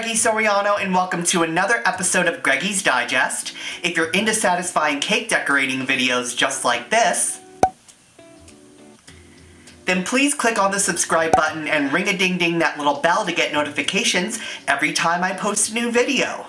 Greggy Soriano and welcome to another episode of Greggy's Digest. If you're into satisfying cake decorating videos just like this, then please click on the subscribe button and ring a ding ding that little bell to get notifications every time I post a new video.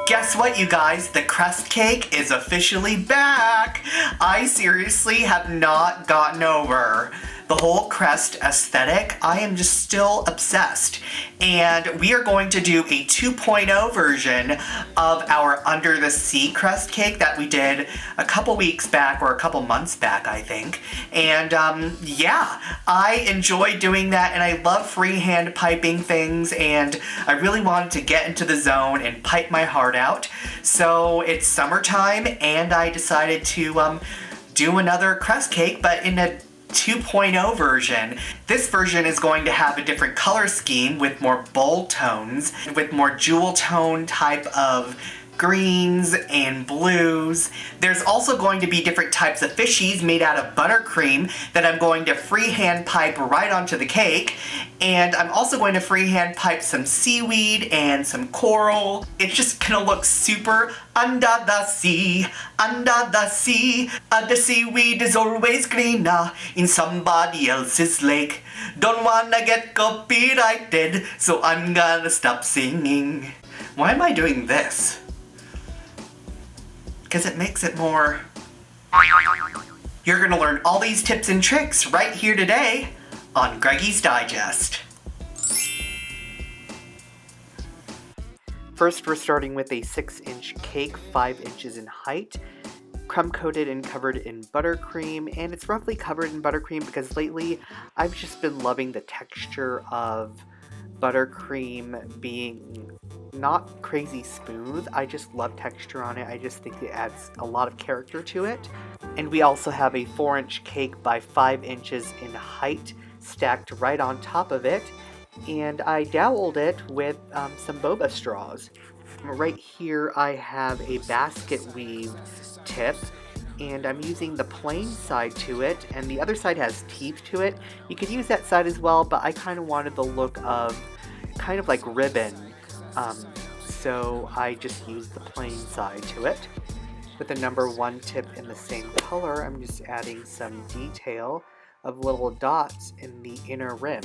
Guess what, you guys? The crust cake is officially back! I seriously have not gotten over the whole crust aesthetic. I am just still obsessed. And we are going to do a 2.0 version of our Under the Sea crust cake that we did a couple weeks back, or a couple months back, I think. And yeah, I enjoy doing that, and I love freehand piping things, and I really wanted to get into the zone and pipe my heart out. So it's summertime, and I decided to do another crust cake, but in a 2.0 version. This version is going to have a different color scheme with more bold tones, with more jewel tone type of greens and blues. There's also going to be different types of fishies made out of buttercream that I'm going to freehand pipe right onto the cake. And I'm also going to freehand pipe some seaweed and some coral. It's just gonna look super under the sea, under the sea. The seaweed is always greener in somebody else's lake. Don't wanna get copyrighted, so I'm gonna stop singing. Why am I doing this? Because it makes it more... You're gonna learn all these tips and tricks right here today on Greggy's Digest. First, we're starting with a 6-inch cake, 5 inches in height, crumb-coated and covered in buttercream, and it's roughly covered in buttercream because lately I've just been loving the texture of buttercream being not crazy smooth. I just love texture on it. I just think it adds a lot of character to it. And we also have a 4-inch cake by 5 inches in height stacked right on top of it, and I doweled it with some boba straws. Right here I have a basket weave tip, and I'm using the plain side to it, and the other side has teeth to it. You could use that side as well, but I kind of wanted the look of kind of like ribbon, so I just used the plain side to it. With the number 1 tip in the same color, I'm just adding some detail of little dots in the inner rim.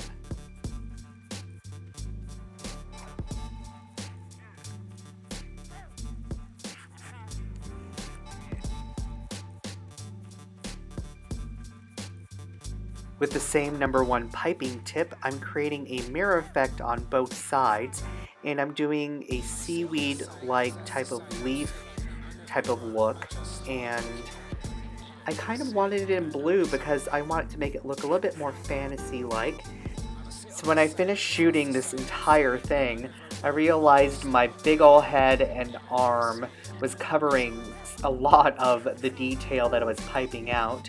With the same number 1 piping tip, I'm creating a mirror effect on both sides, and I'm doing a seaweed-like type of leaf type of look, and I kind of wanted it in blue because I wanted to make it look a little bit more fantasy-like. So when I finished shooting this entire thing, I realized my big ol' head and arm was covering a lot of the detail that I was piping out.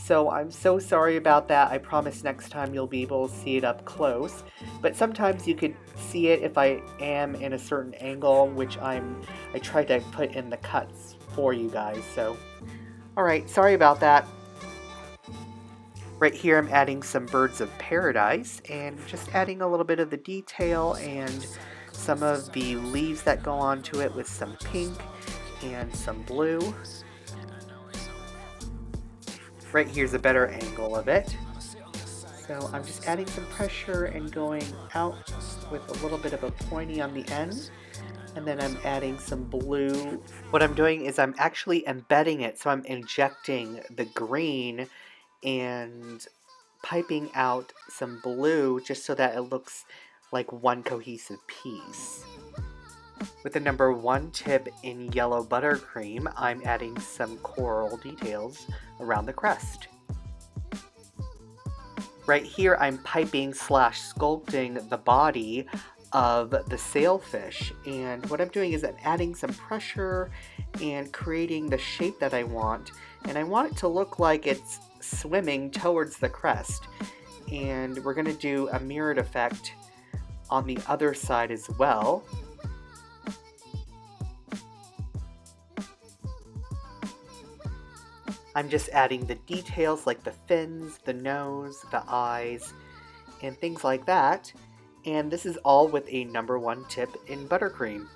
So I'm so sorry about that. I promise next time you'll be able to see it up close. But sometimes you could see it if I am in a certain angle, which I try to put in the cuts for you guys. So, alright, sorry about that. Right here I'm adding some birds of paradise and just adding a little bit of the detail and some of the leaves that go onto it with some pink and some blue. Right here's a better angle of it. So I'm just adding some pressure and going out with a little bit of a pointy on the end. And then I'm adding some blue. What I'm doing is I'm actually embedding it. So I'm injecting the green and piping out some blue just so that it looks like one cohesive piece. With the number 1 tip in yellow buttercream, I'm adding some coral details around the crust. Right here I'm piping / sculpting the body of the sailfish, and what I'm doing is I'm adding some pressure and creating the shape that I want, and I want it to look like it's swimming towards the crest. And we're going to do a mirrored effect on the other side as well. I'm just adding the details like the fins, the nose, the eyes, and things like that. And this is all with a #1 tip in buttercream.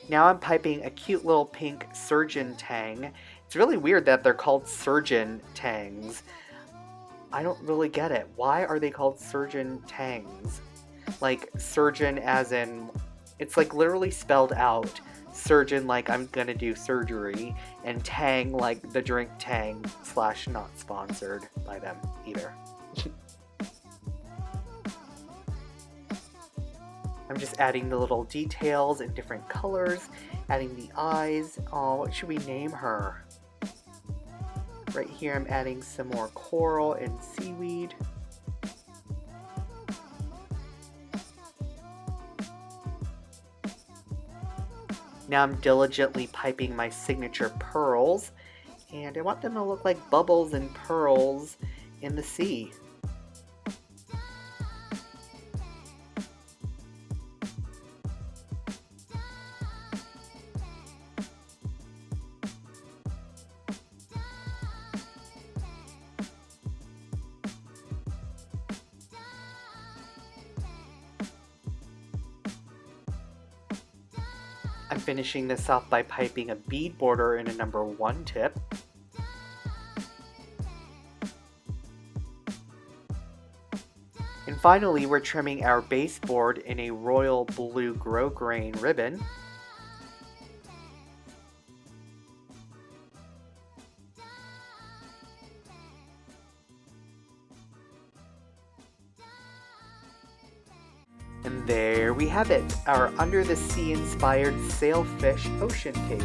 Now I'm piping a cute little pink surgeon tang. It's really weird that they're called surgeon tangs. I don't really get it. Why are they called surgeon tangs? Like surgeon as in, it's like literally spelled out. Surgeon like I'm gonna do surgery, and tang like the drink Tang / not sponsored by them either. I'm just adding the little details in different colors, adding the eyes. Oh, what should we name her? Right here I'm adding some more coral and seaweed. Now I'm diligently piping my signature pearls, and I want them to look like bubbles and pearls in the sea. I'm finishing this off by piping a bead border in a #1 tip. And finally, we're trimming our baseboard in a royal blue grosgrain ribbon. And there we have it, our under the sea inspired sailfish ocean cake.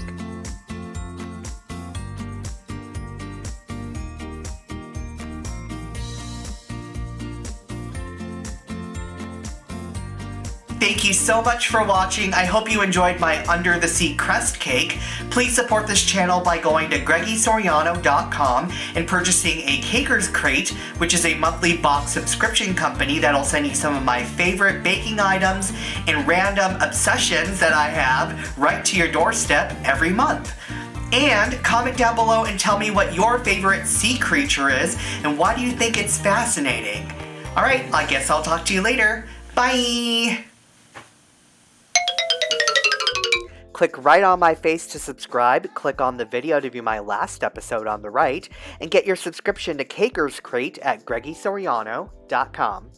Thank you so much for watching. I hope you enjoyed my under the sea crust cake. Please support this channel by going to GreggySoriano.com and purchasing a Caker's Crate, which is a monthly box subscription company that'll send you some of my favorite baking items and random obsessions that I have right to your doorstep every month. And comment down below and tell me what your favorite sea creature is and why do you think it's fascinating. Alright, I guess I'll talk to you later. Bye! Click right on my face to subscribe, click on the video to view my last episode on the right, and get your subscription to Caker's Crate at GreggySoriano.com.